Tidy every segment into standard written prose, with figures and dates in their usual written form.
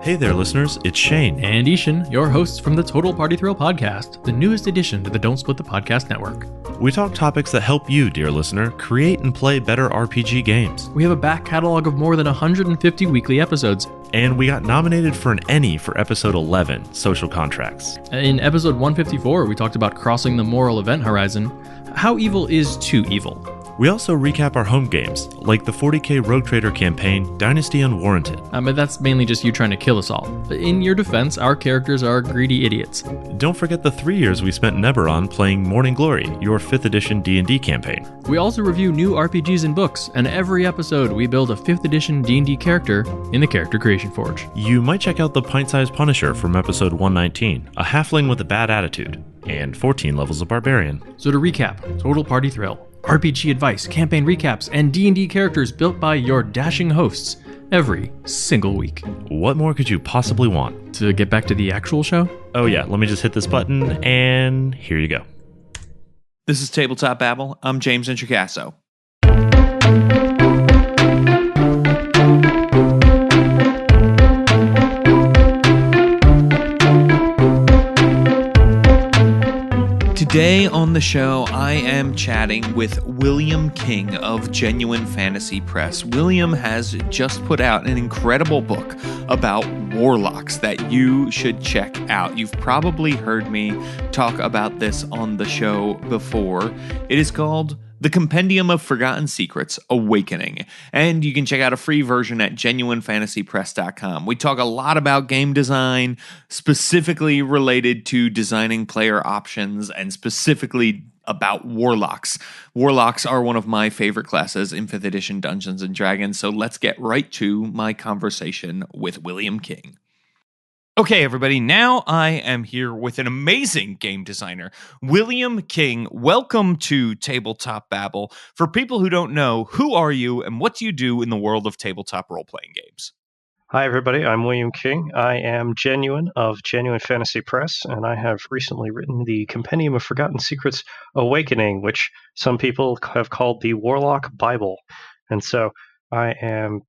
Hey there, listeners. It's Shane. And Ashen, your hosts from the Total Party Thrill podcast, the newest addition to the Don't Split the Podcast network. We talk topics that help you, dear listener, create and play better RPG games. We have a back catalog of more than 150 weekly episodes. And we got nominated for an Emmy for episode 11, Social Contracts. In episode 154, we talked about crossing the moral event horizon. How evil is too evil? We also recap our home games, like the 40k Rogue Trader campaign, Dynasty Unwarranted. But that's mainly just you trying to kill us all. In your defense, our characters are greedy idiots. Don't forget the 3 years we spent in Eberron playing Morning Glory, your 5th edition D&D campaign. We also review new RPGs and books, and every episode we build a 5th edition D&D character in the Character Creation Forge. You might check out the Pint-Sized Punisher from episode 119, a halfling with a bad attitude, and 14 levels of Barbarian. So to recap, Total Party Thrill, RPG advice, campaign recaps, and D&D characters built by your dashing hosts every single week. What more could you possibly want? To get back to the actual show? Oh yeah, let me just hit this button, and here you go. This is Tabletop Babble. I'm James Introcaso. Today on the show, I am chatting with William King of Genuine Fantasy Press. William has just put out an incredible book about Warlocks that you should check out. You've probably heard me talk about this on the show before. It is called The Compendium of Forgotten Secrets, Awakening. And you can check out a free version at genuinefantasypress.com. We talk a lot about game design, specifically related to designing player options and specifically about Warlocks. Warlocks are one of my favorite classes in 5th edition Dungeons & Dragons, so let's get right to my conversation with William King. Okay, everybody, now I am here with an amazing game designer, William King. Welcome to Tabletop Babble. For people who don't know, who are you and what do you do in the world of tabletop role-playing games? Hi, everybody. I'm William King. I am Genuine of Genuine Fantasy Press, and I have recently written the Compendium of Forgotten Secrets Awakening, which some people have called the Warlock Bible. And so I am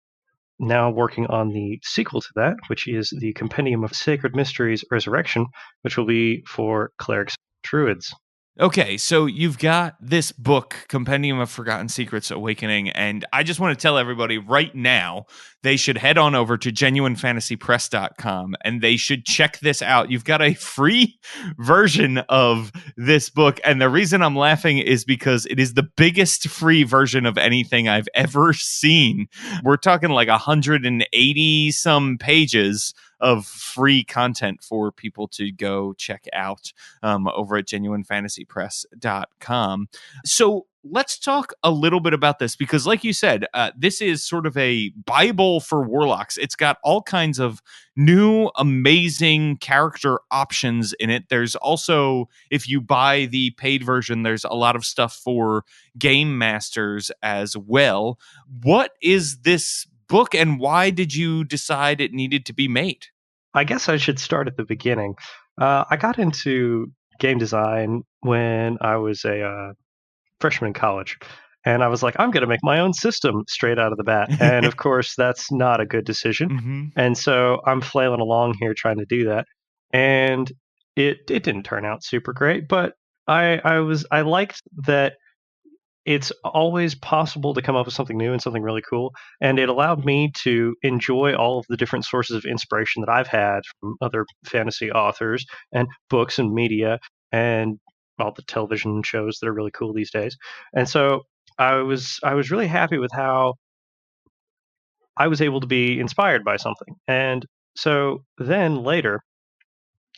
now working on the sequel to that, which is the Compendium of Sacred Mysteries Resurrection, which will be for clerics and druids. Okay, so you've got this book, Compendium of Forgotten Secrets Awakening, and I just want to tell everybody right now, they should head on over to genuinefantasypress.com and they should check this out. You've got a free version of this book, and the reason I'm laughing is because it is the biggest free version of anything I've ever seen. We're talking like 180 some pages of free content for people to go check out over at genuinefantasypress.com. So let's talk a little bit about this, because like you said, this is sort of a Bible for Warlocks. It's got all kinds of new, amazing character options in it. There's also, if you buy the paid version, there's a lot of stuff for game masters as well. What is this book, and why did you decide it needed to be made? I guess I should start at the beginning. I got into game design when I was a freshman in college, and I was like, I'm going to make my own system straight out of the bat. And of course, that's not a good decision. Mm-hmm. And so I'm flailing along here trying to do that. And it didn't turn out super great, but I liked that it's always possible to come up with something new and something really cool. And it allowed me to enjoy all of the different sources of inspiration that I've had from other fantasy authors and books and media and all the television shows that are really cool these days. And so I was really happy with how I was able to be inspired by something. And so then later,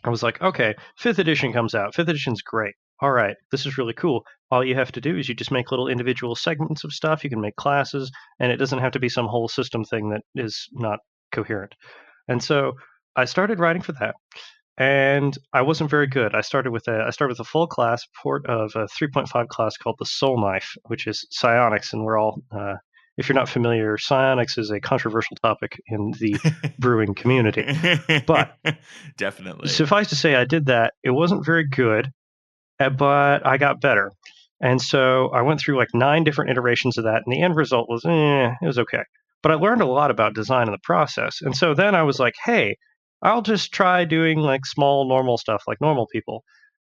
I was like, okay, 5th edition comes out. 5th edition's great. All right, this is really cool. All you have to do is you just make little individual segments of stuff. You can make classes, and it doesn't have to be some whole system thing that is not coherent. And so I started writing for that, and I wasn't very good. I started with a full class port of a 3.5 class called the Soul Knife, which is psionics, and we're all if you're not familiar, psionics is a controversial topic in the brewing community. But definitely, suffice to say, I did that. It wasn't very good, but I got better. And so I went through like 9 different iterations of that, and the end result was, it was okay. but I learned a lot about design in the process. And so then I was like, hey, I'll just try doing like small normal stuff like normal people.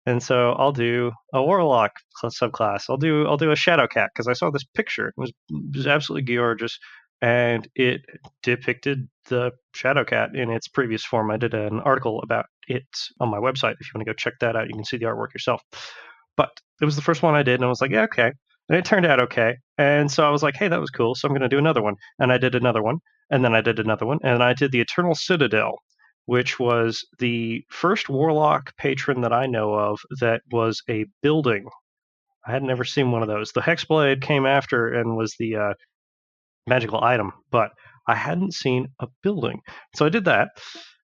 And so I'll do a Warlock subclass. I'll do a Shadow Cat because I saw this picture. It was absolutely gorgeous, and it depicted the Shadow Cat in its previous form. I did an article about it on my website. If you want to go check that out, you can see the artwork yourself. But it was the first one I did, and I was like, yeah, okay. And it turned out okay. And so I was like, hey, that was cool. So I'm going to do another one. And I did another one. And then I did another one. And I did the Eternal Citadel, which was the first Warlock patron that I know of that was a building. I had never seen one of those. The Hex Blade came after and was the magical item, but I hadn't seen a building. So I did that,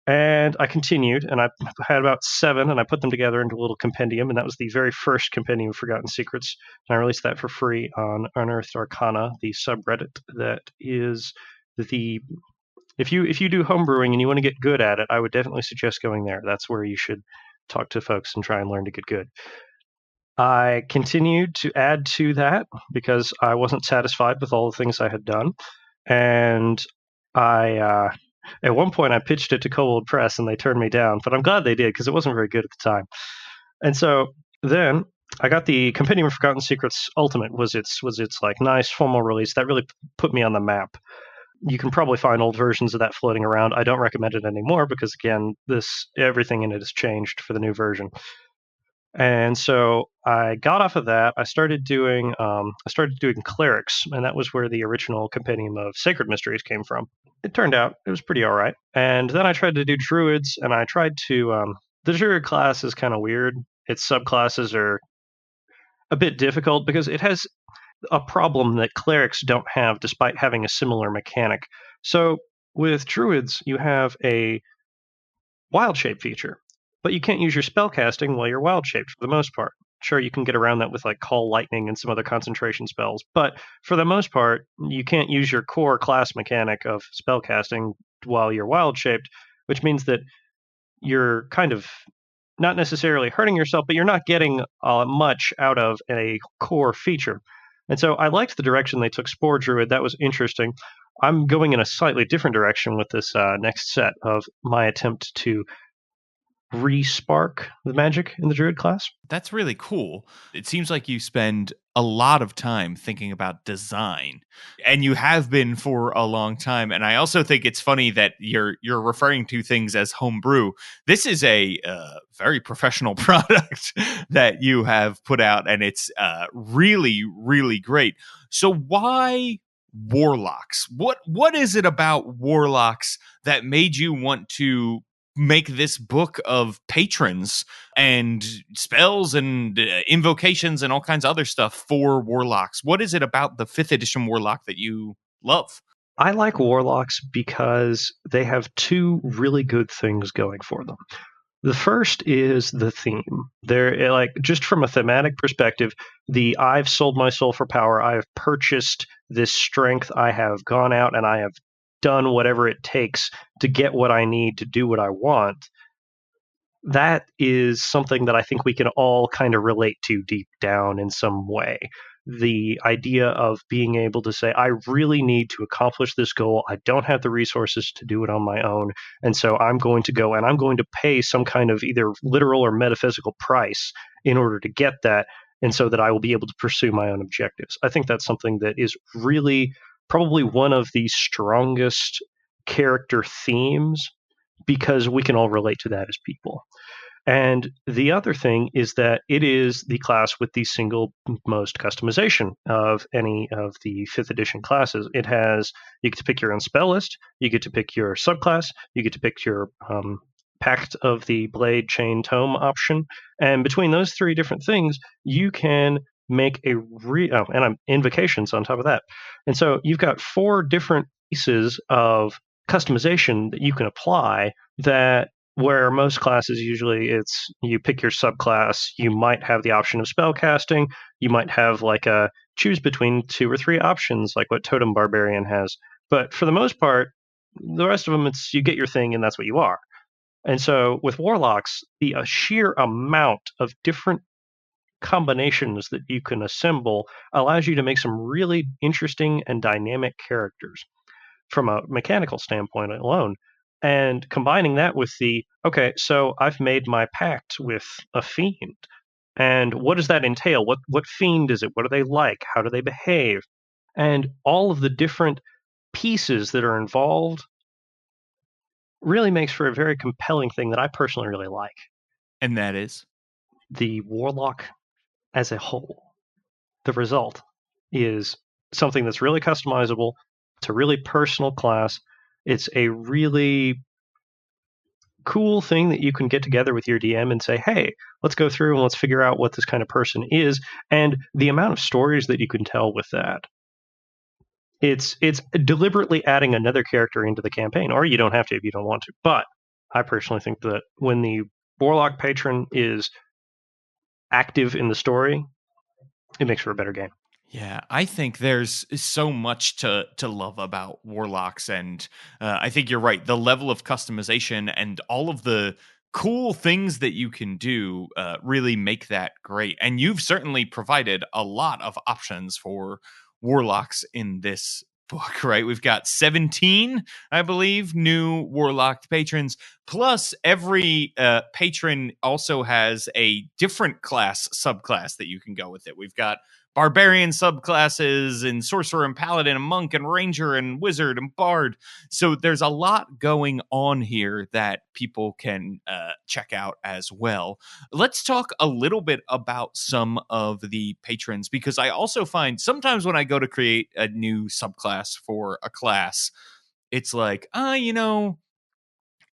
and I continued, and I had about 7, and I put them together into a little compendium, and that was the very first Compendium of Forgotten Secrets. And I released that for free on Unearthed Arcana, the subreddit that is the... If you do homebrewing and you want to get good at it, I would definitely suggest going there. That's where you should talk to folks and try and learn to get good. I continued to add to that because I wasn't satisfied with all the things I had done. And I, at one point, I pitched it to Kobold Press and they turned me down, but I'm glad they did because it wasn't very good at the time. And so then I got the Compendium of Forgotten Secrets Ultimate was its like nice formal release that really put me on the map. You can probably find old versions of that floating around. I don't recommend it anymore because again, everything in it has changed for the new version. And so I got off of that. I started doing clerics, and that was where the original Compendium of Sacred Mysteries came from. It turned out it was pretty all right. And then I tried to do druids, and I tried to the druid class is kind of weird. Its subclasses are a bit difficult because it has a problem that clerics don't have despite having a similar mechanic. So with druids, you have a wild shape feature, but you can't use your spell casting while you're wild shaped for the most part. Sure, you can get around that with like Call Lightning and some other concentration spells, but for the most part, you can't use your core class mechanic of spell casting while you're wild shaped, which means that you're kind of not necessarily hurting yourself, but you're not getting much out of a core feature. And so I liked the direction they took Spore Druid. That was interesting. I'm going in a slightly different direction with this next set of my attempt to re-spark the magic in the Druid class. That's really cool. It seems like you spend a lot of time thinking about design, and you have been for a long time. And I also think it's funny that you're referring to things as homebrew. This is a very professional product that you have put out, and it's really, really great. So why Warlocks? What is it about Warlocks that made you want to make this book of patrons and spells and invocations and all kinds of other stuff for Warlocks? What is it about the 5th edition Warlock that you love? I like Warlocks because they have 2 really good things going for them. The first is the theme. They're like, just from a thematic perspective, I've sold my soul for power. I have purchased this strength. I have gone out and I have done whatever it takes to get what I need to do what I want. That is something that I think we can all kind of relate to deep down in some way. The idea of being able to say, I really need to accomplish this goal. I don't have the resources to do it on my own. And so I'm going to go and I'm going to pay some kind of either literal or metaphysical price in order to get that. And so that I will be able to pursue my own objectives. I think that's something that is really probably one of the strongest character themes because we can all relate to that as people. And the other thing is that it is the class with the single most customization of any of the 5th edition classes. You get to pick your own spell list, you get to pick your subclass, you get to pick your Pact of the Blade Chain Tome option. And between those 3 different things, you can make and invocations on top of that. And so you've got 4 different pieces of customization that you can apply that where most classes usually it's you pick your subclass, you might have the option of spell casting, you might have like a choose between 2 or 3 options like what Totem Barbarian has. But for the most part, the rest of them it's you get your thing and that's what you are. And so with Warlocks, the sheer amount of different combinations that you can assemble allows you to make some really interesting and dynamic characters. from a mechanical standpoint alone. And combining that with okay, so I've made my pact with a fiend. And what does that entail? What fiend is it? What are they like? How do they behave? And all of the different pieces that are involved really makes for a very compelling thing that I personally really like. And that is? The Warlock as a whole. The result is something that's really customizable. It's a really personal class. It's a really cool thing that you can get together with your DM and say, hey, let's go through and let's figure out what this kind of person is. And the amount of stories that you can tell with that. It's deliberately adding another character into the campaign, or you don't have to if you don't want to. But I personally think that when the Warlock patron is active in the story, it makes for a better game. Yeah, I think there's so much to love about Warlocks, and I think you're right. The level of customization and all of the cool things that you can do really make that great. And you've certainly provided a lot of options for Warlocks in this book, right? We've got 17, I believe, new Warlock patrons. Plus, every patron also has a different subclass that you can go with it. We've got barbarian subclasses and sorcerer and paladin and monk and ranger and wizard and bard. So there's a lot going on here that people can check out as well. Let's talk a little bit about some of the patrons, because I also find sometimes when I go to create a new subclass for a class, it's like,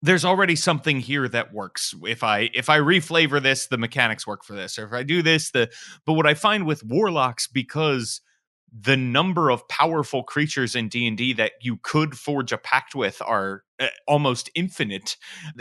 there's already something here that works. If I reflavor this, the mechanics work for this. Or if I do this, but what I find with Warlocks, because the number of powerful creatures in D&D that you could forge a pact with are almost infinite,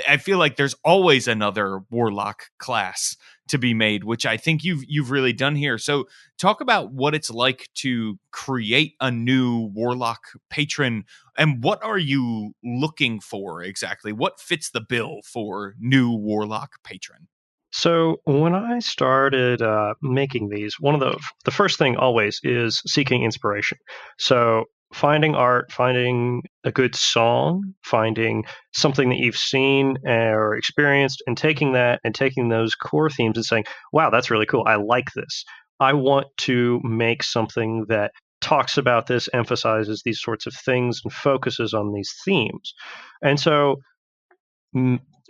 I feel like there's always another Warlock class to be made, which I think you've really done here. So talk about what it's like to create a new Warlock patron, and what are you looking for exactly? What fits the bill for new Warlock patron? So when I started making these, one of the first thing always is seeking inspiration. So finding art, finding a good song, finding something that you've seen or experienced, and taking that and taking those core themes and saying, wow, that's really cool. I like this. I want to make something that talks about this, emphasizes these sorts of things, and focuses on these themes. And so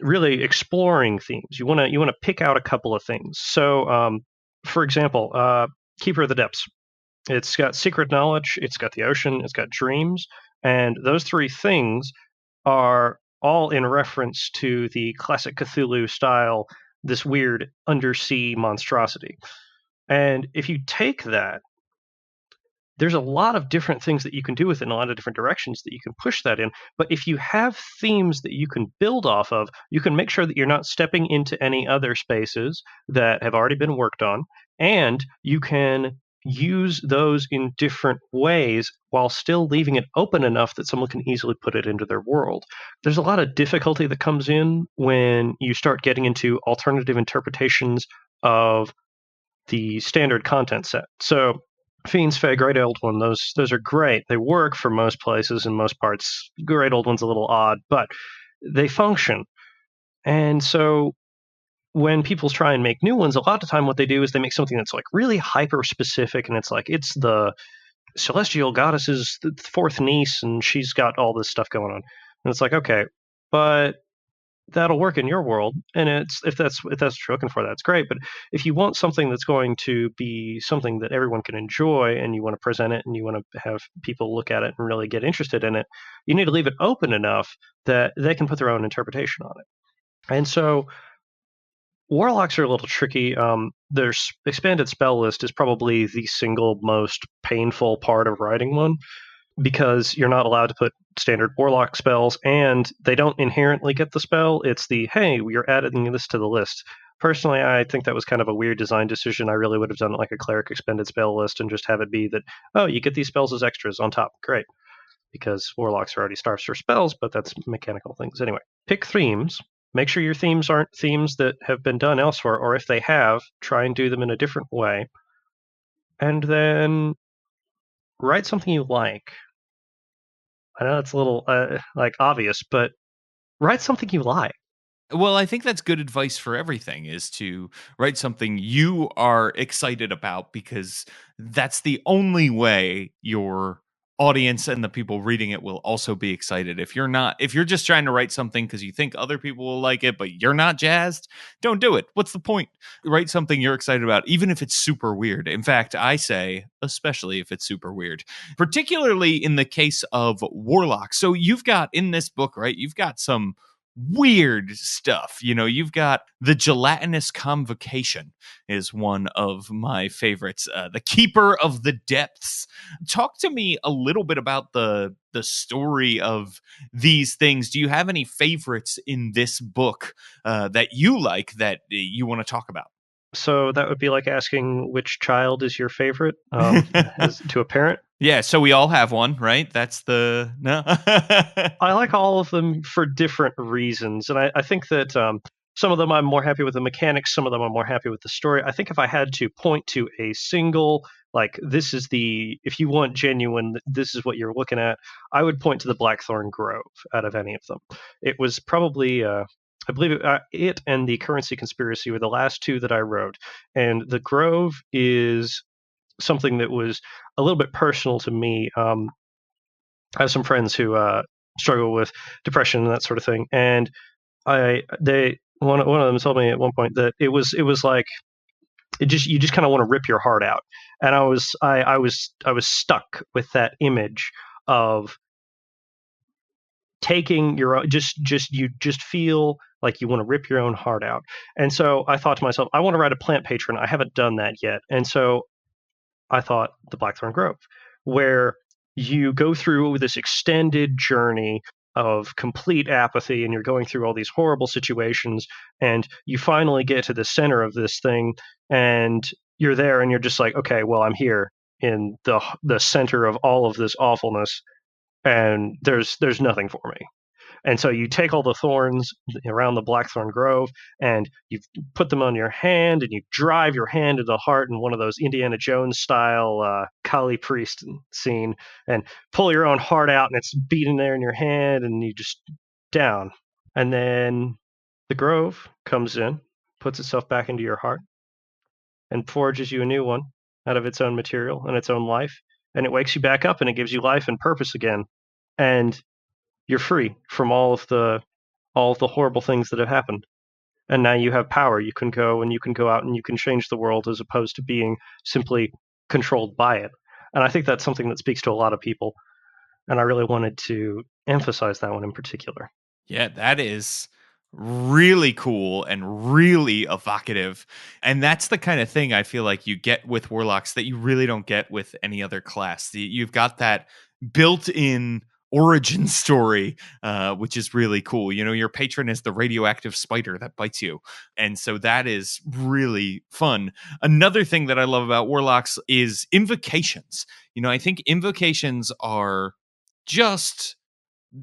really exploring themes. You want to pick out a couple of things. So, for example, Keeper of the Depths. It's got secret knowledge. It's got the ocean. It's got dreams, and those three things are all in reference to the classic Cthulhu style, this weird undersea monstrosity. And if you take that, there's a lot of different things that you can do with it in a lot of different directions that you can push that in. But if you have themes that you can build off of, you can make sure that you're not stepping into any other spaces that have already been worked on. And you can use those in different ways while still leaving it open enough that someone can easily put it into their world. There's a lot of difficulty that comes in when you start getting into alternative interpretations of the standard content set. So Fiends, Fae, Great Old One, those are great. They work for most places and most parts. Great Old One's a little odd, but they function. And so when people try and make new ones, a lot of the time what they do is they make something that's like really hyper specific, and it's like it's the celestial goddess's fourth niece, and she's got all this stuff going on. And it's like, okay, but that'll work in your world, and it's if that's what you're looking for, that's great. But if you want something that's going to be something that everyone can enjoy, and you want to present it, and you want to have people look at it and really get interested in it, you need to leave it open enough that they can put their own interpretation on it. And so Warlocks are a little tricky. Their expanded spell list is probably the single most painful part of writing one, because you're not allowed to put standard Warlock spells, and they don't inherently get the spell. It's hey, you're adding this to the list. Personally, I think that was kind of a weird design decision. I really would have done it like a cleric expended spell list and just have it be that, oh, you get these spells as extras on top. Great. Because Warlocks are already starved for spells, but that's mechanical things. Anyway, pick themes. Make sure your themes aren't themes that have been done elsewhere, or if they have, try and do them in a different way. And then write something you like. I know it's a little like obvious, but write something you like. Well, I think that's good advice for everything, is to write something you are excited about, because that's the only way your audience and the people reading it will also be excited. If you're just trying to write something because you think other people will like it, but you're not jazzed, don't do it. What's the point? Write something you're excited about, even if it's super weird. In fact, I say, especially if it's super weird, particularly in the case of Warlocks. So you've got in this book, right? You've got some weird stuff. You've got the gelatinous convocation is one of my favorites. The Keeper of the Depths. Talk to me a little bit about the story of these things. Do you have any favorites in this book that you like that you want to talk about? So that would be like asking which child is your favorite to a parent. Yeah, so we all have one, right? That's the no. I like all of them for different reasons, and I think that some of them I'm more happy with the mechanics, some of them I'm more happy with the story. I think if I had to point to a single, like this is if you want genuine, this is what you're looking at, I would point to the Blackthorn Grove out of any of them. It was probably. I believe it and the Currency Conspiracy were the last two that I wrote, and the Grove is something that was a little bit personal to me. I have some friends who struggle with depression and that sort of thing, and one of them told me at one point that it was like you just kind of want to rip your heart out, and I was stuck with that image of taking your own, you just feel like you want to rip your own heart out. And so I thought to myself, I want to write a plant patron. I haven't done that yet, and so I thought the Blackthorn Grove, where you go through this extended journey of complete apathy and you're going through all these horrible situations, and you finally get to the center of this thing, and you're there and you're just like, okay, well, I'm here in the center of all of this awfulness, and there's nothing for me. And so you take all the thorns around the Blackthorn Grove and you put them on your hand, and you drive your hand to the heart in one of those Indiana Jones style Kali priest scene, and pull your own heart out, and it's beating there in your hand, and you just down. And then the Grove comes in, puts itself back into your heart, and forges you a new one out of its own material and its own life. And it wakes you back up and it gives you life and purpose again. And you're free from all of the horrible things that have happened, and now you have power. You can go out and you can change the world, as opposed to being simply controlled by it. And I think that's something that speaks to a lot of people, and I really wanted to emphasize that one in particular. Yeah, that is really cool and really evocative. And that's the kind of thing I feel like you get with Warlocks that you really don't get with any other class. You've got that built-in origin story, which is really cool. Your patron is the radioactive spider that bites you. And so that is really fun. Another thing that I love about Warlocks is invocations. I think invocations are just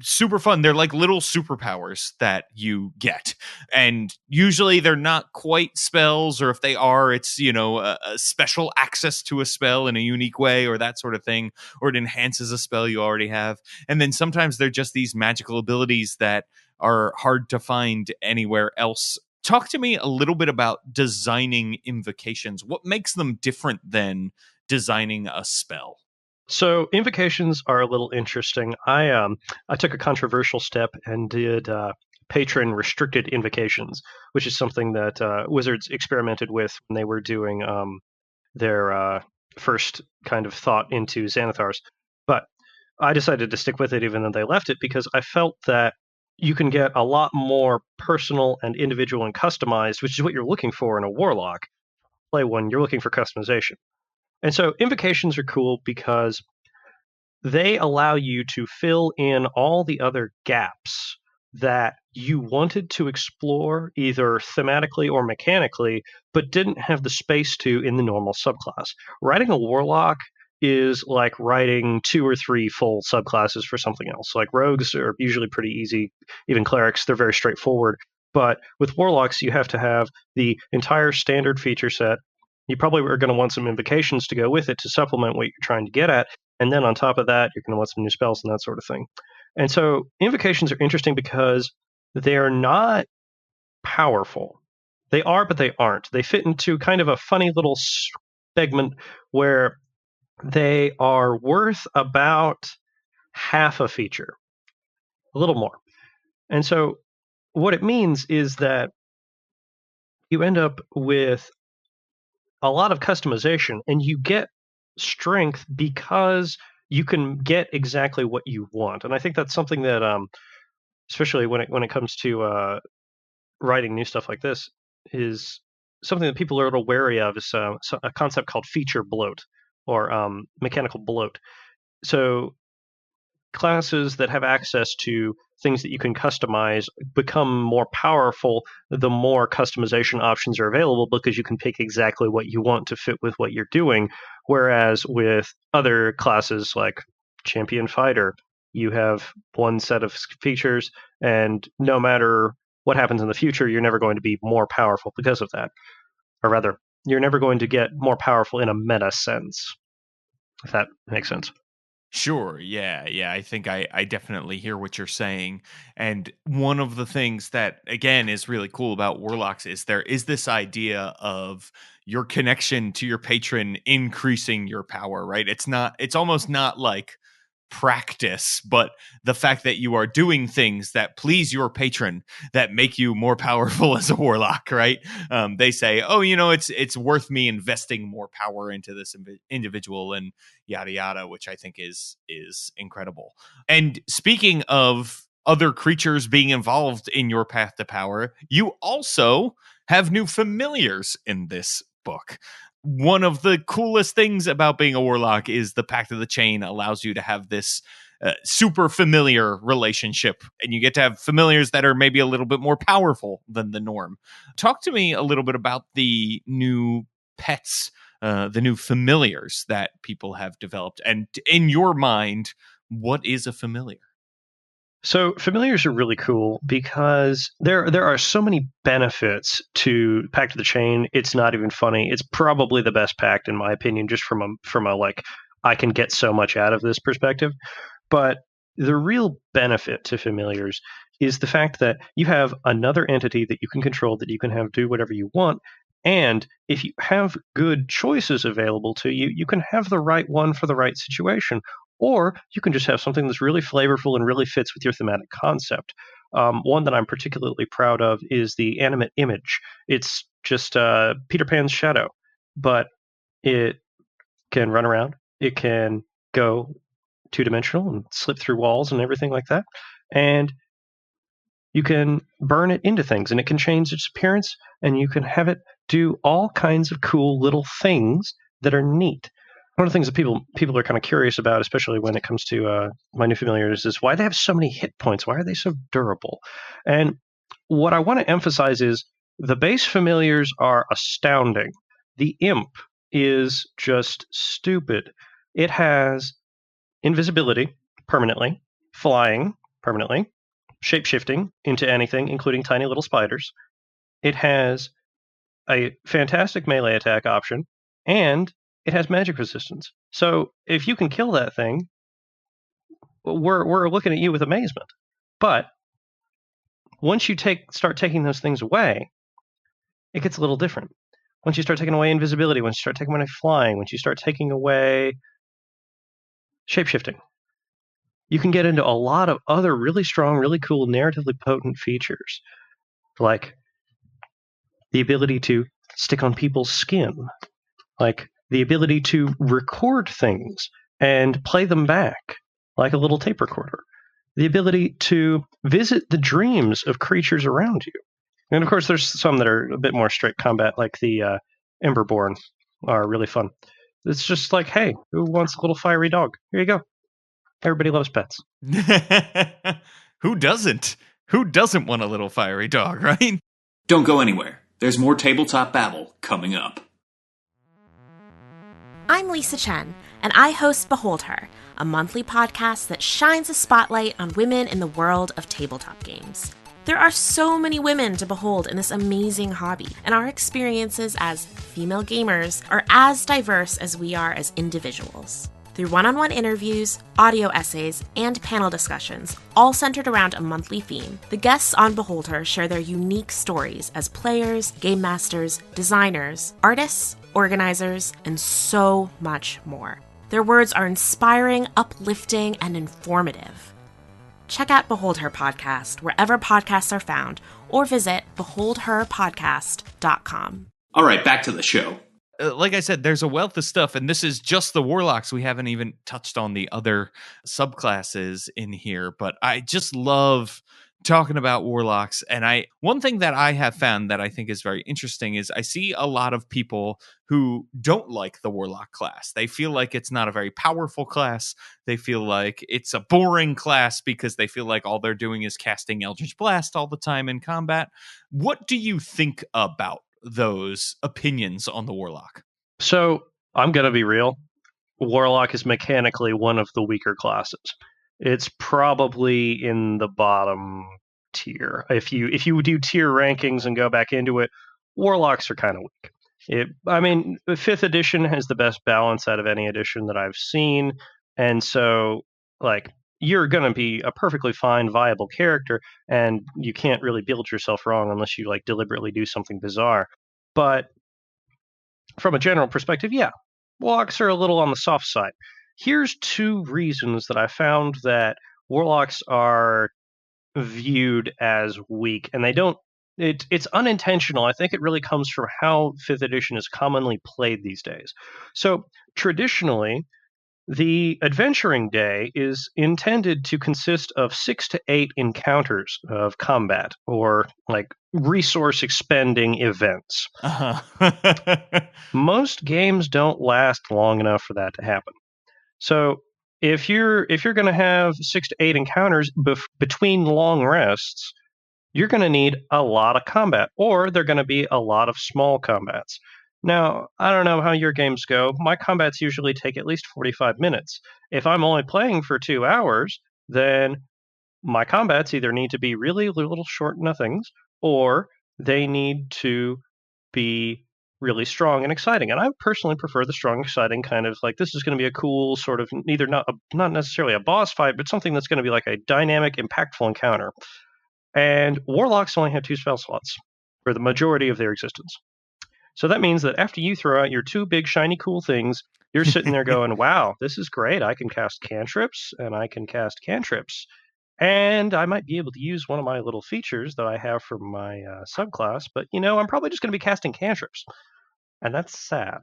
super fun. They're like little superpowers that you get, and usually they're not quite spells, or if they are, it's a special access to a spell in a unique way, or that sort of thing, or it enhances a spell you already have. And then sometimes they're just these magical abilities that are hard to find anywhere else. Talk to me a little bit about designing invocations. What makes them different than designing a spell? So invocations are a little interesting. I took a controversial step and did patron restricted invocations, which is something that Wizards experimented with when they were doing their first kind of thought into Xanathars. But I decided to stick with it even though they left it, because I felt that you can get a lot more personal and individual and customized, which is what you're looking for in a Warlock. Play one, you're looking for customization. And so invocations are cool because they allow you to fill in all the other gaps that you wanted to explore, either thematically or mechanically, but didn't have the space to in the normal subclass. Writing a Warlock is like writing 2 or 3 full subclasses for something else. Like rogues are usually pretty easy, even clerics, they're very straightforward. But with Warlocks, you have to have the entire standard feature set. You probably are going to want some invocations to go with it to supplement what you're trying to get at. And then on top of that, you're going to want some new spells and that sort of thing. And so invocations are interesting because they're not powerful. They are, but they aren't. They fit into kind of a funny little segment where they are worth about half a feature, a little more. And so what it means is that you end up with a lot of customization, and you get strength because you can get exactly what you want. And I think that's something that, especially when it comes to writing new stuff like this, is something that people are a little wary of. Is a concept called feature bloat or mechanical bloat. So classes that have access to things that you can customize become more powerful the more customization options are available, because you can pick exactly what you want to fit with what you're doing. Whereas with other classes like champion fighter, you have one set of features, and no matter what happens in the future, you're never going to be more powerful because of that. Or rather, you're never going to get more powerful in a meta sense, if that makes sense. Sure. Yeah. Yeah. I think I definitely hear what you're saying. And one of the things that, again, is really cool about Warlocks is there is this idea of your connection to your patron increasing your power, right? It's almost not like practice, but the fact that you are doing things that please your patron that make you more powerful as a warlock, right? They say, oh, it's worth me investing more power into this individual and yada yada, which I think is incredible. And speaking of other creatures being involved in your path to power, you also have new familiars in this book. One of the coolest things about being a warlock is the Pact of the Chain allows you to have this super familiar relationship, and you get to have familiars that are maybe a little bit more powerful than the norm. Talk to me a little bit about the new pets, the new familiars that people have developed, and in your mind, what is a familiar? So familiars are really cool because there are so many benefits to Pact of the Chain. It's not even funny. It's probably the best pact in my opinion, just from a like I can get so much out of this perspective. But the real benefit to familiars is the fact that you have another entity that you can control, that you can have do whatever you want. And if you have good choices available to you, you can have the right one for the right situation. Or you can just have something that's really flavorful and really fits with your thematic concept. One that I'm particularly proud of is the animate image. It's just Peter Pan's shadow, but it can run around. It can go two-dimensional and slip through walls and everything like that. And you can burn it into things, and it can change its appearance, and you can have it do all kinds of cool little things that are neat. One of the things that people are kind of curious about, especially when it comes to my new familiars, is why they have so many hit points. Why are they so durable? And what I want to emphasize is the base familiars are astounding. The imp is just stupid. It has invisibility permanently, flying permanently, shape-shifting into anything, including tiny little spiders. It has a fantastic melee attack option, and it has magic resistance. So if you can kill that thing, we're looking at you with amazement. But once you start taking those things away, it gets a little different. Once you start taking away invisibility, once you start taking away flying, once you start taking away shapeshifting, you can get into a lot of other really strong, really cool, narratively potent features, like the ability to stick on people's skin, like the ability to record things and play them back like a little tape recorder, the ability to visit the dreams of creatures around you. And of course, there's some that are a bit more straight combat, like the Emberborn are really fun. It's just like, hey, who wants a little fiery dog? Here you go. Everybody loves pets. Who doesn't? Who doesn't want a little fiery dog, right? Don't go anywhere. There's more tabletop babble coming up. I'm Lisa Chen, and I host Behold Her, a monthly podcast that shines a spotlight on women in the world of tabletop games. There are so many women to behold in this amazing hobby, and our experiences as female gamers are as diverse as we are as individuals. through one-on-one interviews, audio essays, and panel discussions, all centered around a monthly theme. The guests on Behold Her share their unique stories as players, game masters, designers, artists, organizers, and so much more. Their words are inspiring, uplifting, and informative. Check out Behold Her Podcast wherever podcasts are found, or visit beholdherpodcast.com. All right, back to the show. Like I said, there's a wealth of stuff, and this is just the Warlocks. We haven't even touched on the other subclasses in here, but I just love talking about Warlocks. And one thing that I have found that I think is very interesting is I see a lot of people who don't like the Warlock class. They feel like it's not a very powerful class. They feel like it's a boring class because they feel like all they're doing is casting Eldritch Blast all the time in combat. What do you think about those opinions on the Warlock? So I'm going to be real. Warlock is mechanically one of the weaker classes. It's probably in the bottom tier. If you do tier rankings and go back into it, Warlocks are kind of weak. The 5th edition has the best balance out of any edition that I've seen, and so you're going to be a perfectly fine, viable character, and you can't really build yourself wrong unless you deliberately do something bizarre. But from a general perspective, yeah, Warlocks are a little on the soft side. Here's 2 reasons that I found that Warlocks are viewed as weak, and they don't. It's unintentional. I think it really comes from how 5th edition is commonly played these days. So traditionally, the adventuring day is intended to consist of 6 to 8 encounters of combat, or resource expending events. Most games don't last long enough for that to happen. So if you're going to have 6 to 8 encounters between long rests, you're going to need a lot of combat, or they're going to be a lot of small combats. Now, I don't know how your games go. My combats usually take at least 45 minutes. If I'm only playing for 2 hours, then my combats either need to be really little short nothings, or they need to be really strong and exciting. And I personally prefer the strong, exciting kind of this is going to be a cool sort of not necessarily a boss fight, but something that's going to be like a dynamic, impactful encounter. And Warlocks only have 2 spell slots for the majority of their existence. So that means that after you throw out your 2 big, shiny, cool things, you're sitting there going, wow, this is great. I can cast cantrips, and I can cast cantrips. And I might be able to use one of my little features that I have for my subclass, but, I'm probably just going to be casting cantrips. And that's sad.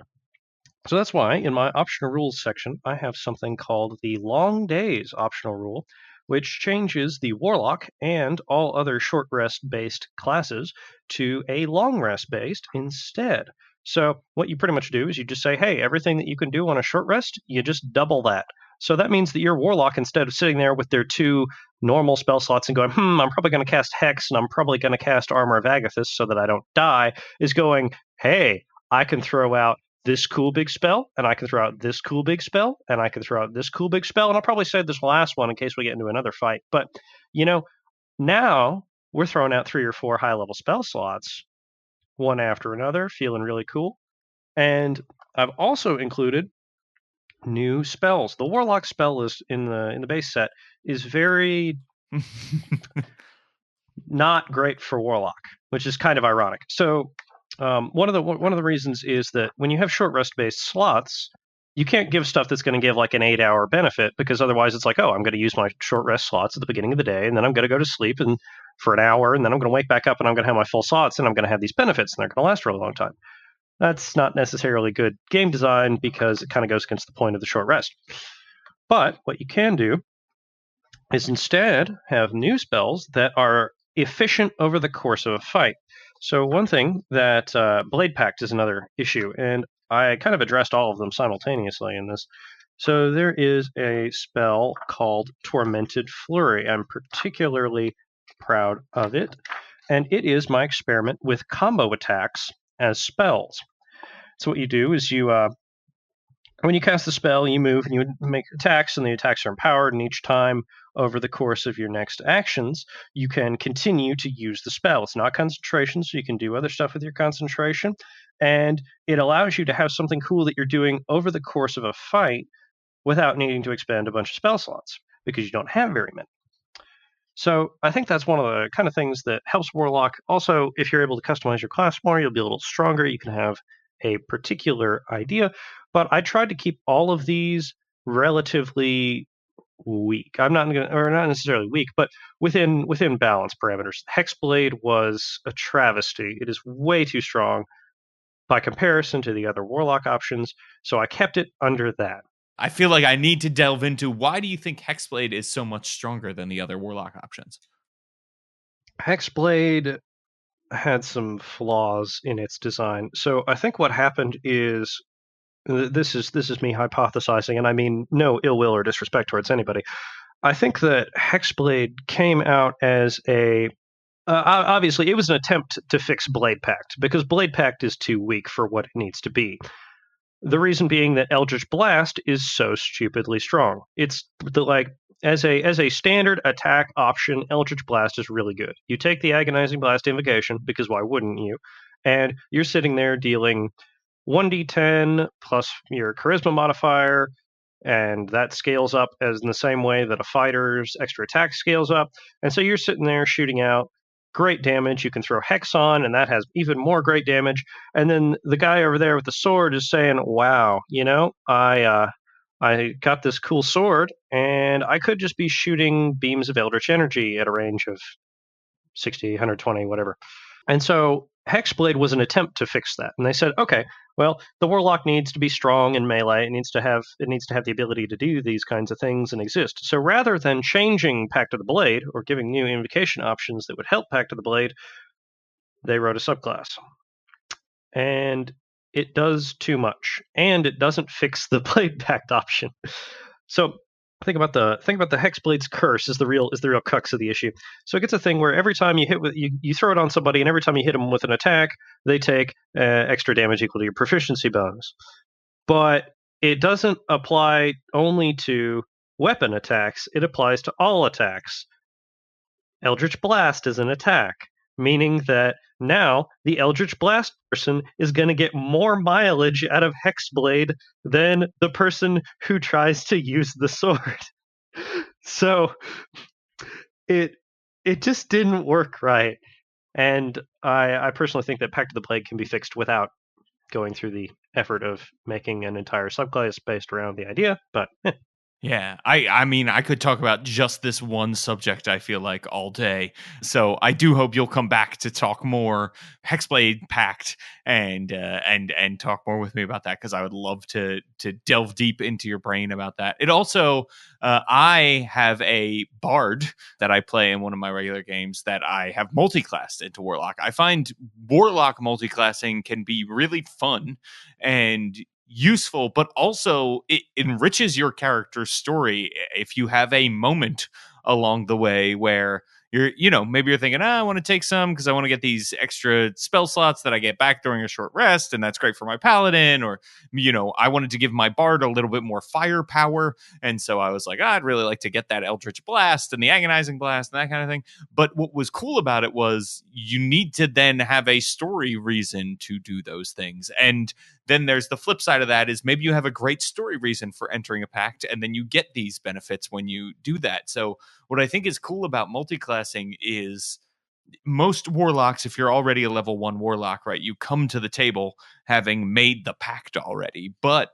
So that's why in my optional rules section, I have something called the Long Days optional rule, which changes the Warlock and all other short rest-based classes to a long rest-based instead. So what you pretty much do is you just say, hey, everything that you can do on a short rest, you just double that. So that means that your Warlock, instead of sitting there with their 2 normal spell slots and going, I'm probably going to cast Hex, and I'm probably going to cast Armor of Agathis so that I don't die, is going, hey, I can throw out this cool big spell, and I can throw out this cool big spell, and I can throw out this cool big spell, and I'll probably save this last one in case we get into another fight. But, now we're throwing out 3 or 4 high-level spell slots, one after another, feeling really cool. And I've also included new spells. The Warlock spell list in the base set is very not great for Warlock, which is kind of ironic. So one of the reasons is that when you have short rest based slots, you can't give stuff that's going to give an 8-hour benefit, because otherwise it's I'm going to use my short rest slots at the beginning of the day, and then I'm going to go to sleep and for an hour, and then I'm going to wake back up and I'm going to have my full slots, and I'm going to have these benefits, and they're going to last for a long time. That's not necessarily good game design, because it kind of goes against the point of the short rest. But what you can do is instead have new spells that are efficient over the course of a fight. So one thing that Blade Pact is another issue, and I kind of addressed all of them simultaneously in this. So there is a spell called Tormented Flurry. I'm particularly proud of it, and it is my experiment with combo attacks as spells. So what you do is when you cast the spell, you move and you make attacks, and the attacks are empowered, and each time over the course of your next actions, you can continue to use the spell. It's not concentration, so you can do other stuff with your concentration, and it allows you to have something cool that you're doing over the course of a fight without needing to expend a bunch of spell slots, because you don't have very many. So I think that's one of the kind of things that helps Warlock. Also, if you're able to customize your class more, you'll be a little stronger. You can have a particular idea. But I tried to keep all of these relatively weak. I'm not going to, or not necessarily weak, but within balance parameters. Hexblade was a travesty. It is way too strong by comparison to the other Warlock options, so I kept it under that. I feel like I need to delve into, why do you think Hexblade is so much stronger than the other Warlock options? Hexblade had some flaws in its design. So I think what happened is, this is me hypothesizing, and I mean no ill will or disrespect towards anybody. I think that Hexblade came out as a obviously it was an attempt to fix Blade Pact, because Blade Pact is too weak for what it needs to be. The reason being that Eldritch Blast is so stupidly strong. It's as a standard attack option, Eldritch Blast is really good. You take the Agonizing Blast Invocation, because why wouldn't you? And you're sitting there dealing 1d10 plus your Charisma modifier, and that scales up as in the same way that a fighter's extra attack scales up. And so you're sitting there shooting out great damage. You can throw Hex on, and that has even more great damage. And then the guy over there with the sword is saying, wow, I got this cool sword, and I could just be shooting beams of Eldritch Energy at a range of 60, 120, whatever. And so Hexblade was an attempt to fix that. And they said, okay, well, the Warlock needs to be strong in melee. It needs to have the ability to do these kinds of things and exist. So rather than changing Pact of the Blade or giving new invocation options that would help Pact of the Blade, they wrote a subclass. And it does too much. And it doesn't fix the Blade Pact option. So think about the Hexblade's curse is the real crux of the issue. So it gets a thing where every time you hit with you throw it on somebody, and every time you hit them with an attack, they take extra damage equal to your proficiency bonus. But it doesn't apply only to weapon attacks; it applies to all attacks. Eldritch Blast is an attack, meaning that now the Eldritch Blast person is going to get more mileage out of Hexblade than the person who tries to use the sword. So it just didn't work right. And I personally think that Pact of the Blade can be fixed without going through the effort of making an entire subclass based around the idea, but Yeah, I mean, I could talk about just this one subject, I feel like, all day. So I do hope you'll come back to talk more Hexblade Pact and talk more with me about that, because I would love to delve deep into your brain about that. It also, I have a bard that I play in one of my regular games that I have multiclassed into Warlock. I find Warlock multiclassing can be really fun and useful, but also it enriches your character's story if you have a moment along the way where maybe you're thinking, I want to take some because I want to get these extra spell slots that I get back during a short rest, and that's great for my paladin. Or, I wanted to give my bard a little bit more firepower, and so I was like, I'd really like to get that Eldritch Blast and the Agonizing Blast and that kind of thing. But what was cool about it was you need to then have a story reason to do those things. And then there's the flip side of that, is maybe you have a great story reason for entering a pact, and then you get these benefits when you do that. So what I think is cool about multiclassing is most Warlocks, if you're already a level 1 Warlock, right, you come to the table having made the pact already. But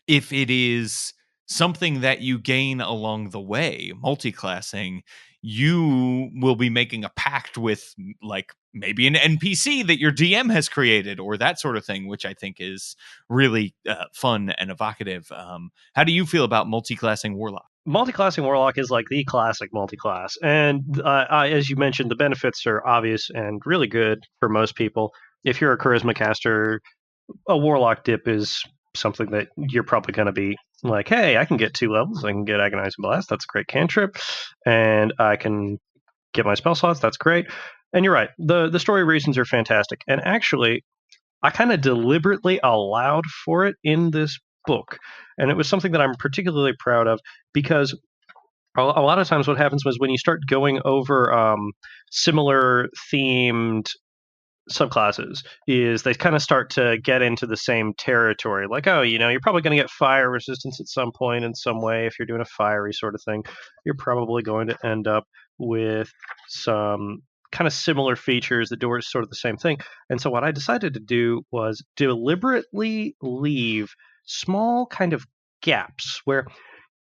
if it is something that you gain along the way, multiclassing, you will be making a pact with, like, maybe an NPC that your DM has created or that sort of thing, which I think is really fun and evocative. How do you feel about multiclassing Warlock? Multiclassing Warlock is like the classic multiclass. And as you mentioned, the benefits are obvious and really good for most people. If you're a Charisma caster, a Warlock dip is something that you're probably going to be like, hey, I can get 2 levels. I can get Agonizing Blast. That's a great cantrip. And I can get my spell slots. That's great. And you're right. The story reasons are fantastic. And actually, I kind of deliberately allowed for it in this book. And it was something that I'm particularly proud of, because a lot of times what happens was when you start going over similar themed subclasses is they kind of start to get into the same territory. Like, oh, you're probably going to get fire resistance at some point in some way. If you're doing a fiery sort of thing, you're probably going to end up with some kind of similar features. The door is sort of the same thing. And so what I decided to do was deliberately leave small kind of gaps where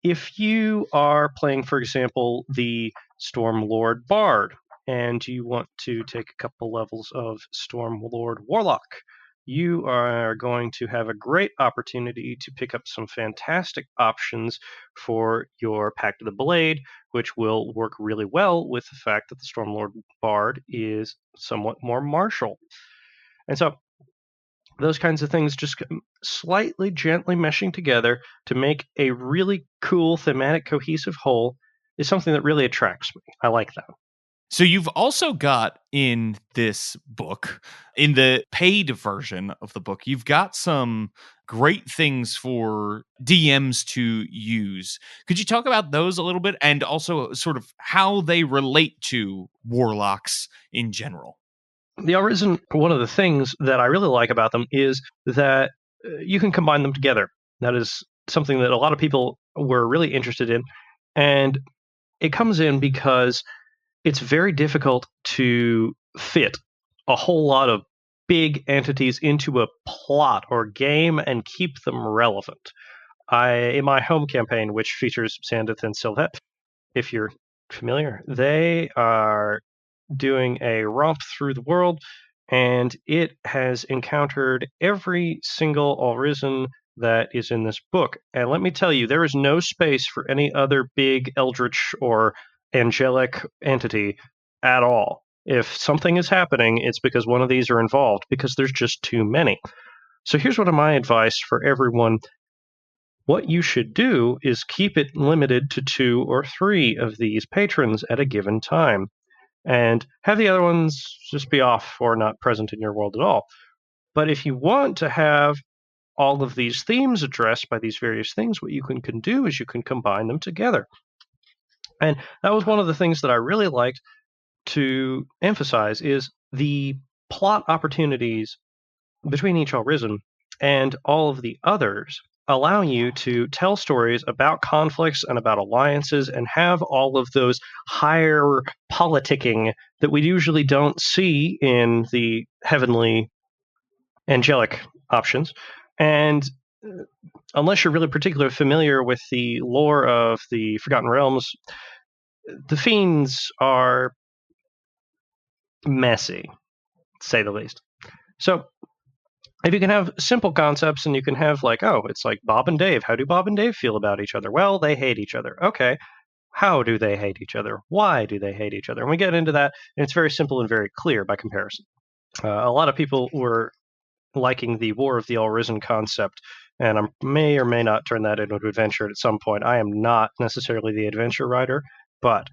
if you are playing, for example, the Stormlord Bard, and you want to take a couple levels of Stormlord Warlock, you are going to have a great opportunity to pick up some fantastic options for your Pact of the Blade, which will work really well with the fact that the Stormlord Bard is somewhat more martial. And so those kinds of things just slightly gently meshing together to make a really cool thematic cohesive whole is something that really attracts me. I like that. So you've also got in this book, in the paid version of the book, you've got some great things for DMs to use. Could you talk about those a little bit and also sort of how they relate to Warlocks in general? The Arisen, one of the things that I really like about them is that you can combine them together. That is something that a lot of people were really interested in. And it comes in because it's very difficult to fit a whole lot of big entities into a plot or game and keep them relevant. In my home campaign, which features Sandeth and Sylvette, if you're familiar, they are doing a romp through the world, and it has encountered every single Arisen that is in this book. And let me tell you, there is no space for any other big eldritch or angelic entity at all. If something is happening, it's because one of these are involved, because there's just too many. So here's one of my advice for everyone. What you should do is keep it limited to 2 or 3 of these patrons at a given time, and have the other ones just be off or not present in your world at all. But if you want to have all of these themes addressed by these various things, what you can do is you can combine them together. And that was one of the things that I really liked to emphasize is the plot opportunities between each Arisen and all of the others allow you to tell stories about conflicts and about alliances and have all of those higher politicking that we usually don't see in the heavenly angelic options. And unless you're really particularly familiar with the lore of the Forgotten Realms, the fiends are messy, to say the least. So if you can have simple concepts and you can have like, oh, it's like Bob and Dave. How do Bob and Dave feel about each other? Well, they hate each other. Okay. How do they hate each other? Why do they hate each other? And we get into that, and it's very simple and very clear by comparison. A lot of people were liking the War of the All-Risen concept, and I may or may not turn that into an adventure at some point. I am not necessarily the adventure writer, but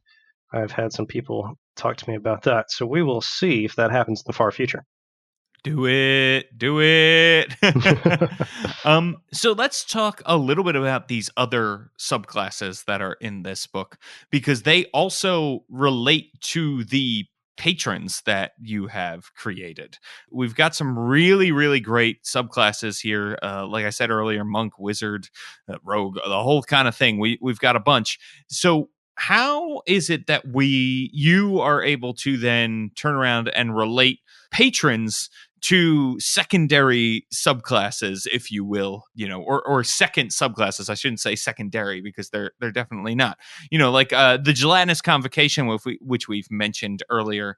I've had some people talk to me about that. So we will see if that happens in the far future. Do it. So let's talk a little bit about these other subclasses that are in this book, because they also relate to the patrons that you have created. We've got some really, really great subclasses here. Like I said earlier, monk, wizard, rogue, the whole kind of thing. We've got a bunch. So how is it that you are able to then turn around and relate patrons to secondary subclasses, if you will, or second subclasses? I shouldn't say secondary, because they're definitely not. Like the Gelatinous Convocation, which we've mentioned earlier.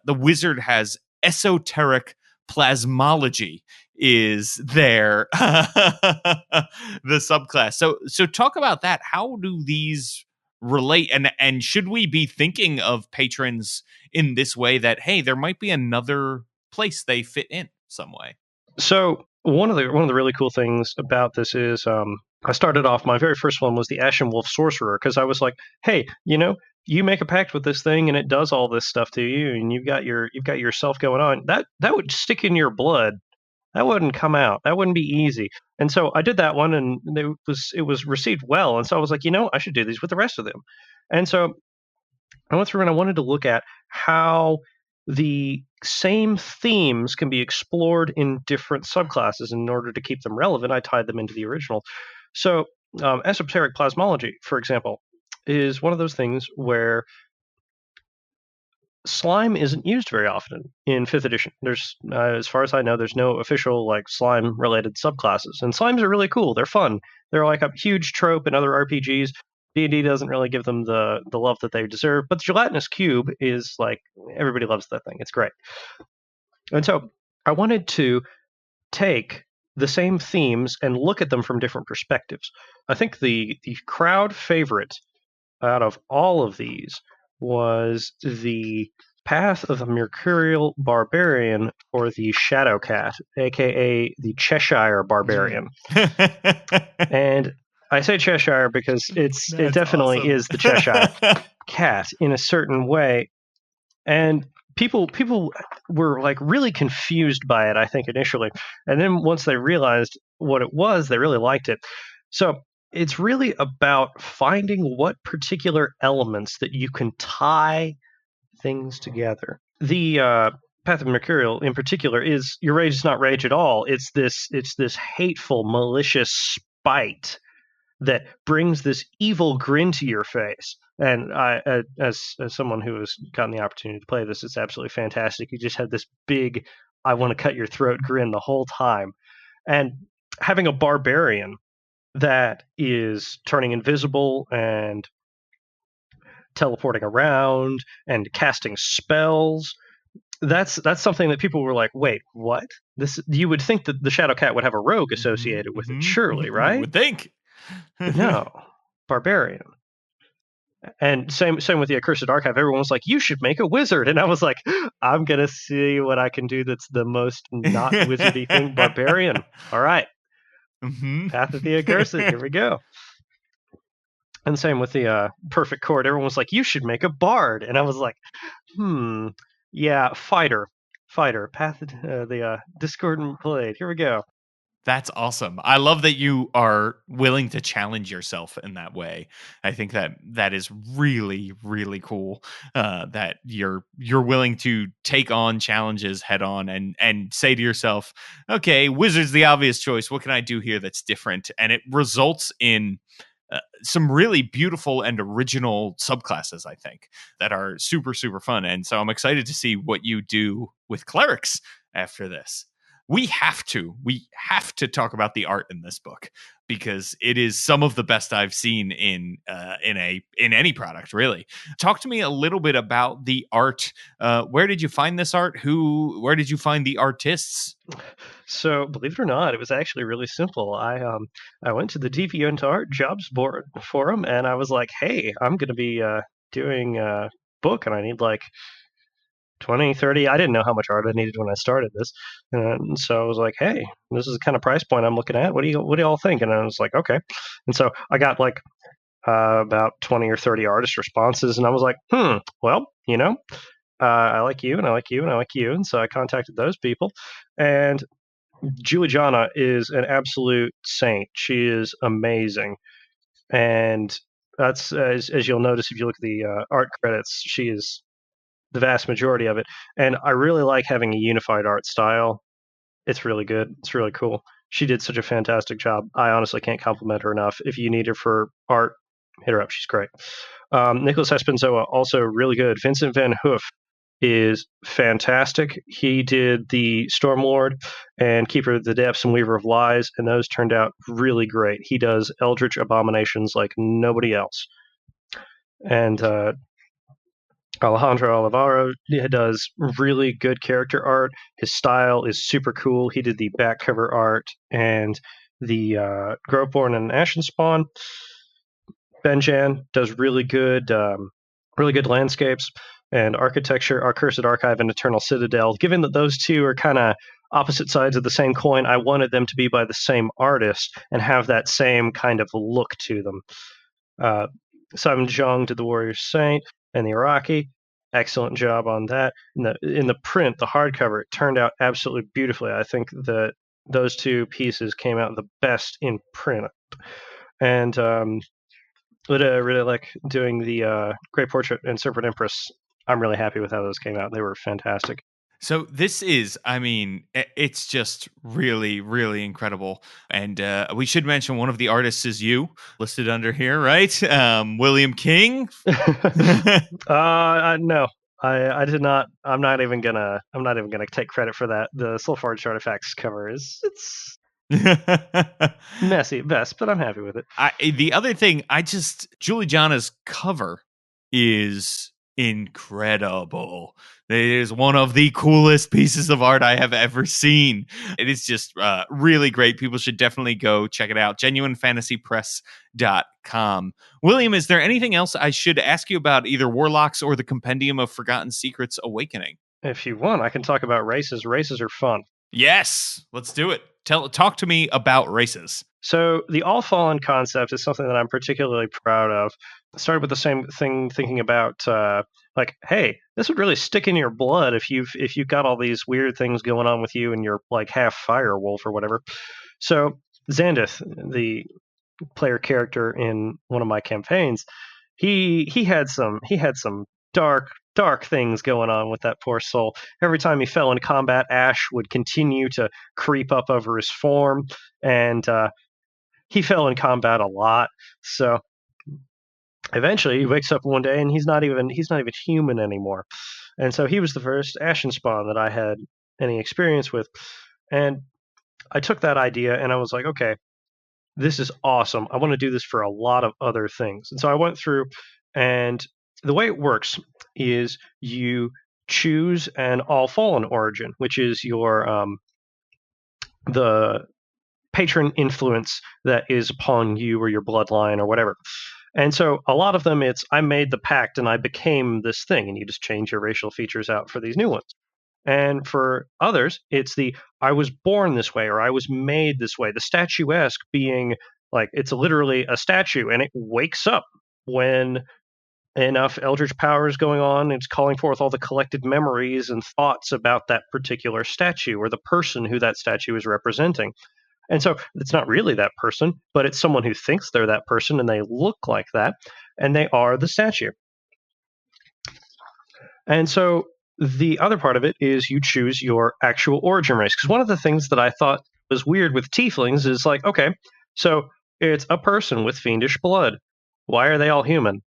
The wizard has esoteric plasmology is there, the subclass. So talk about that. How do these relate, and should we be thinking of patrons in this way, that hey, there might be another place they fit in some way? So one of the really cool things about this is I started off, my very first one was the Ashen Wolf Sorcerer, because I was like, hey, you make a pact with this thing and it does all this stuff to you, and you've got yourself going on. That would stick in your blood. That wouldn't come out. That wouldn't be easy. And so I did that one, and it was received well. And so I was like, I should do these with the rest of them. And so I went through and I wanted to look at how the same themes can be explored in different subclasses. In order to keep them relevant, I tied them into the original. So esoteric plasmology, for example, is one of those things where slime isn't used very often in 5th edition. There's, as far as I know, there's no official like slime-related subclasses, and slimes are really cool. They're fun. They're like a huge trope in other RPGs. D&D doesn't really give them the love that they deserve, but the gelatinous cube is like, everybody loves that thing. It's great. And so I wanted to take the same themes and look at them from different perspectives. I think the crowd favorite out of all of these was the Path of the Mercurial Barbarian, or the Shadow Cat, aka the Cheshire Barbarian. And I say Cheshire because it definitely awesome. Is the Cheshire Cat in a certain way. And people were like really confused by it, I think, initially. And then once they realized what it was, they really liked it. So it's really about finding what particular elements that you can tie things together. The Path of Mercurial, in particular, is your rage is not rage at all. It's this hateful, malicious spite that brings this evil grin to your face. And I, as someone who has gotten the opportunity to play this, it's absolutely fantastic. You just have this big, I want to cut your throat grin the whole time. And having a barbarian that is turning invisible and teleporting around and casting spells, that's something that people were like, wait, what? This, you would think that the Shadow Cat would have a rogue associated with it, surely, right? You would think. No, barbarian. And same with the Accursed Archive. Everyone was like, you should make a wizard. And I was like, I'm going to see what I can do that's the most not wizardy thing. Barbarian. All right. Path of the Accursed. Here we go. And same with the Perfect Chord. Everyone was like, you should make a bard. And I was like, yeah, fighter. Path of the Discordant Blade. Here we go. That's awesome. I love that you are willing to challenge yourself in that way. I think that is really, really cool. That you're willing to take on challenges head on and say to yourself, okay, wizard's the obvious choice. What can I do here that's different? And it results in some really beautiful and original subclasses, I think, that are super, super fun. And so I'm excited to see what you do with clerics after this. We have to talk about the art in this book, because it is some of the best I've seen in any product, really. Talk to me a little bit about the art. Where did you find this art? Where did you find the artists? So, believe it or not, it was actually really simple. I went to the DeviantArt jobs board forum, and I was like, hey, I'm going to be doing a book, and I need like 20, 30. I didn't know how much art I needed when I started this. And so I was like, hey, this is the kind of price point I'm looking at. What do you all think? And I was like, okay. And so I got like about 20 or 30 artist responses. And I was like, well, I like you and I like you and I like you. And so I contacted those people. And Juliana is an absolute saint. She is amazing. And that's, as you'll notice if you look at the art credits, she is the vast majority of it. And I really like having a unified art style. It's really good. It's really cool. She did such a fantastic job. I honestly can't compliment her enough. If you need her for art, hit her up. She's great. Nicholas Espenzoa, also really good. Vincent Van Hoof is fantastic. He did the Stormlord and Keeper of the Depths and Weaver of Lies, and those turned out really great. He does Eldritch Abominations like nobody else. And Alejandro Olivaro does really good character art. His style is super cool. He did the back cover art and the Groveborn and Ashen Spawn. Benjan does really good landscapes and architecture. Our Cursed Archive and Eternal Citadel. Given that those two are kind of opposite sides of the same coin, I wanted them to be by the same artist and have that same kind of look to them. Simon Jong did the Warrior Saint and the Iraqi. Excellent job on that. In the print, the hardcover, it turned out absolutely beautifully. I think that those two pieces came out the best in print. And really like doing the Great Portrait and Serpent Empress. I'm really happy with how those came out. They were fantastic. So this is, I mean, it's just really, really incredible. And we should mention one of the artists is you, listed under here, right? William King. No, I did not. I'm not even gonna take credit for that. The Soulforged Artifacts cover it's messy at best, but I'm happy with it. The other thing, Julie Jana's cover is incredible. It is one of the coolest pieces of art I have ever seen. It is just really great. People should definitely go check it out. GenuineFantasyPress.com. William, is there anything else I should ask you about either Warlocks or the Compendium of Forgotten Secrets Awakening? If you want, I can talk about races. Races are fun. Yes, let's do it. Talk to me about races. So the All Fallen concept is something that I'm particularly proud of. I started with the same thing, thinking about like, hey, this would really stick in your blood if you've got all these weird things going on with you and you're like half fire wolf or whatever. So Xandith, the player character in one of my campaigns, he had some dark things going on with that poor soul. Every time he fell in combat, ash would continue to creep up over his form, and he fell in combat a lot. So eventually he wakes up one day and he's not even human anymore. And so he was the first Ashen spawn that I had any experience with. And I took that idea and I was like, okay, this is awesome. I want to do this for a lot of other things. And so I went through, and the way it works is you choose an All Fallen origin, which is your the patron influence that is upon you or your bloodline or whatever. And so a lot of them, it's I made the pact and I became this thing, and you just change your racial features out for these new ones. And for others, it's the I was born this way or I was made this way. The statuesque being like it's literally a statue and it wakes up when enough eldritch power is going on. It's calling forth all the collected memories and thoughts about that particular statue or the person who that statue is representing. And so it's not really that person, but it's someone who thinks they're that person and they look like that and they are the statue. And so the other part of it is you choose your actual origin race. Because one of the things that I thought was weird with tieflings is like, okay, so it's a person with fiendish blood. Why are they all human?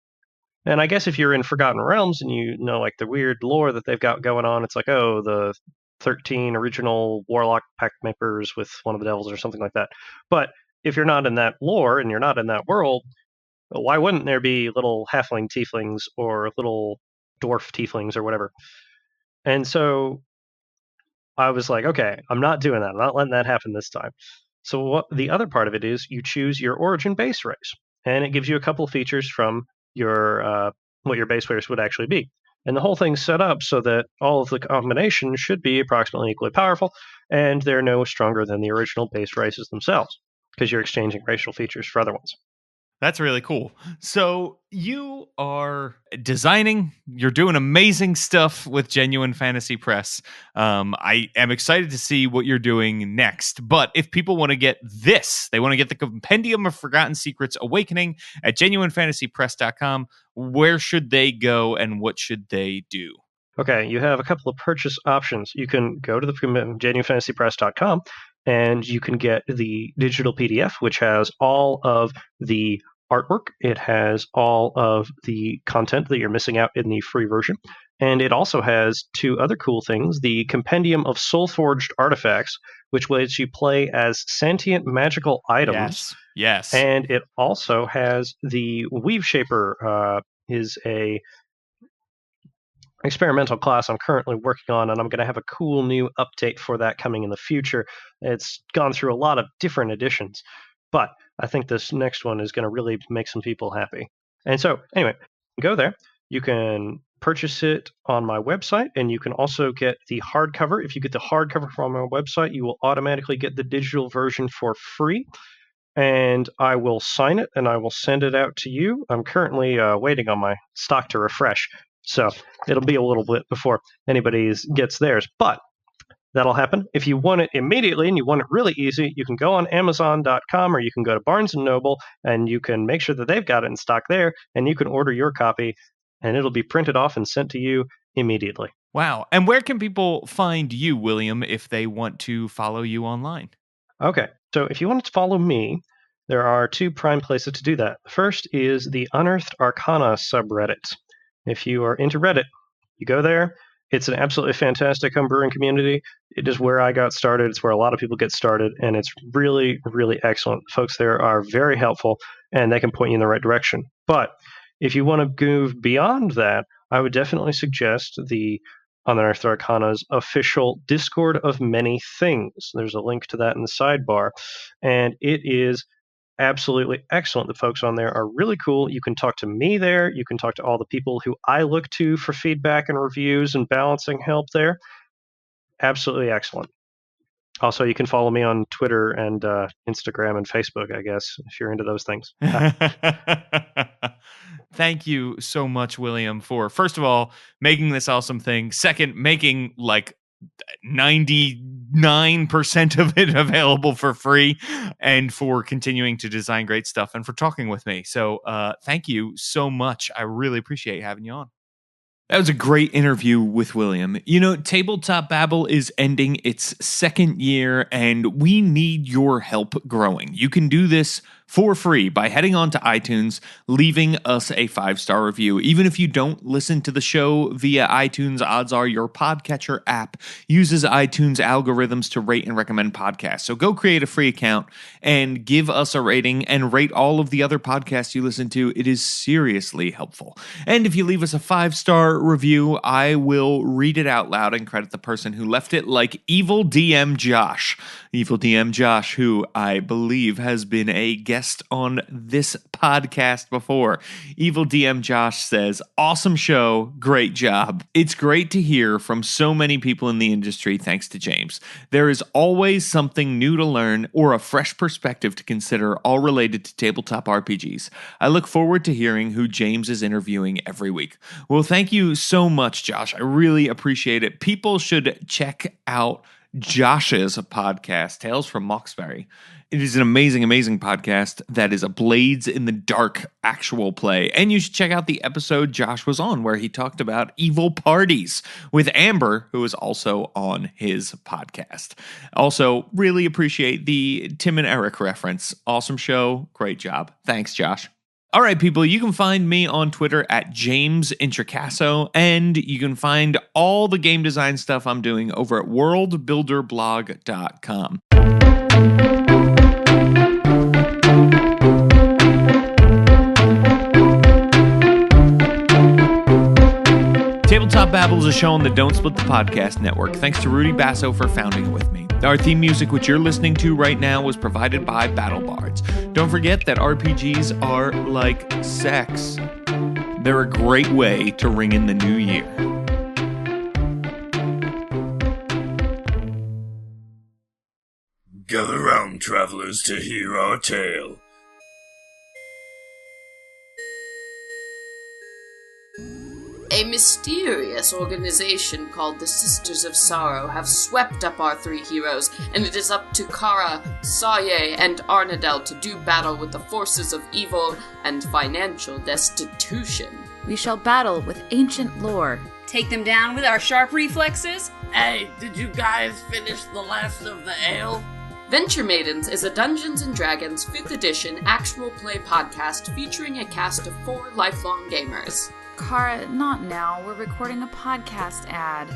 And I guess if you're in Forgotten Realms and you know like the weird lore that they've got going on, it's like, oh, the 13 original Warlock pact makers with one of the devils or something like that. But if you're not in that lore and you're not in that world, why wouldn't there be little halfling tieflings or little dwarf tieflings or whatever? And so I was like, okay, I'm not doing that. I'm not letting that happen this time. So what the other part of it is you choose your origin base race, and it gives you a couple of features from your what your base race would actually be. And the whole thing's set up so that all of the combinations should be approximately equally powerful, and they're no stronger than the original base races themselves, because you're exchanging racial features for other ones. That's really cool. So you are designing, you're doing amazing stuff with Genuine Fantasy Press. I am excited to see what you're doing next. But if people want to get this, they want to get the Compendium of Forgotten Secrets Awakening at GenuineFantasyPress.com, where should they go and what should they do? Okay, you have a couple of purchase options. You can go to the GenuineFantasyPress.com and you can get the digital PDF, which has all of the artwork. It has all of the content that you're missing out in the free version. And it also has two other cool things, the Compendium of Soulforged Artifacts, which lets you play as sentient magical items. Yes. And it also has the Weave Shaper, is a experimental class I'm currently working on, and I'm going to have a cool new update for that coming in the future. It's gone through a lot of different editions, but I think this next one is going to really make some people happy. And so, anyway, go there. You can purchase it on my website, and you can also get the hardcover. If you get the hardcover from my website, you will automatically get the digital version for free. And I will sign it, and I will send it out to you. I'm currently waiting on my stock to refresh, so it'll be a little bit before anybody gets theirs. But that'll happen. If you want it immediately and you want it really easy, you can go on Amazon.com or you can go to Barnes & Noble, and you can make sure that they've got it in stock there, and you can order your copy, and it'll be printed off and sent to you immediately. Wow. And where can people find you, William, if they want to follow you online? Okay, so if you want to follow me, there are two prime places to do that. The first is the Unearthed Arcana subreddit. If you are into Reddit, you go there. It's an absolutely fantastic homebrewing community. It is where I got started. It's where a lot of people get started, and it's really, really excellent. Folks there are very helpful, and they can point you in the right direction. But if you want to move beyond that, I would definitely suggest the Unearthed Arcana's official Discord of Many Things. There's a link to that in the sidebar, and it is absolutely excellent. The folks on there are really cool. You can talk to me there. You can talk to all the people who I look to for feedback and reviews and balancing help there. Absolutely excellent. Also, you can follow me on Twitter and Instagram and Facebook, I guess, if you're into those things. Thank you so much, William, for, first of all, making this awesome thing. Second, making like 99% of it available for free, and for continuing to design great stuff, and for talking with me. So thank you so much. I really appreciate having you on. That was a great interview with William. You know, Tabletop Babble is ending its second year, and we need your help growing. You can do this for free by heading on to iTunes, leaving us a 5-star review. Even if you don't listen to the show via iTunes, odds are your podcatcher app uses iTunes algorithms to rate and recommend podcasts. So go create a free account and give us a rating and rate all of the other podcasts you listen to. It is seriously helpful. And if you leave us a 5-star review, I will read it out loud and credit the person who left it, like Evil DM Josh. Evil DM Josh, who I believe has been a guest on this podcast before. Evil DM Josh says, "Awesome show, great job. It's great to hear from so many people in the industry thanks to James. There is always something new to learn or a fresh perspective to consider, all related to tabletop RPGs. I look forward to hearing who James is interviewing every week." Well, thank you so much, Josh. I really appreciate it. People should check out Josh's podcast, Tales from Moxbury. It is an amazing, amazing podcast that is a Blades in the Dark actual play. And you should check out the episode Josh was on where he talked about evil parties with Amber, who is also on his podcast. Also, really appreciate the Tim and Eric reference. Awesome show. Great job. Thanks, Josh. All right, people, you can find me on Twitter at James Introcaso, and you can find all the game design stuff I'm doing over at worldbuilderblog.com. Tabletop Babble is a show on the Don't Split the Podcast Network. Thanks to Rudy Basso for founding it with me. Our theme music, which you're listening to right now, was provided by Battle Bards. Don't forget that RPGs are like sex. They're a great way to ring in the new year. Gather round, travelers, to hear our tale. A mysterious organization called the Sisters of Sorrow have swept up our three heroes, and it is up to Kara, Saye, and Arnadel to do battle with the forces of evil and financial destitution. We shall battle with ancient lore. Take them down with our sharp reflexes. Hey, did you guys finish the last of the ale? Venture Maidens is a Dungeons & Dragons 5th edition actual play podcast featuring a cast of 4 lifelong gamers. Kara, not now. We're recording a podcast ad.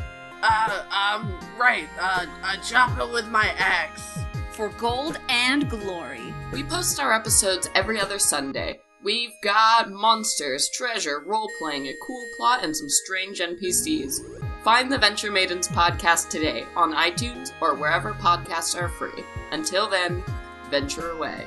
Right. I chop it with my axe. For gold and glory. We post our episodes every other Sunday. We've got monsters, treasure, role-playing, a cool plot, and some strange NPCs. Find the Venture Maidens podcast today on iTunes or wherever podcasts are free. Until then, venture away.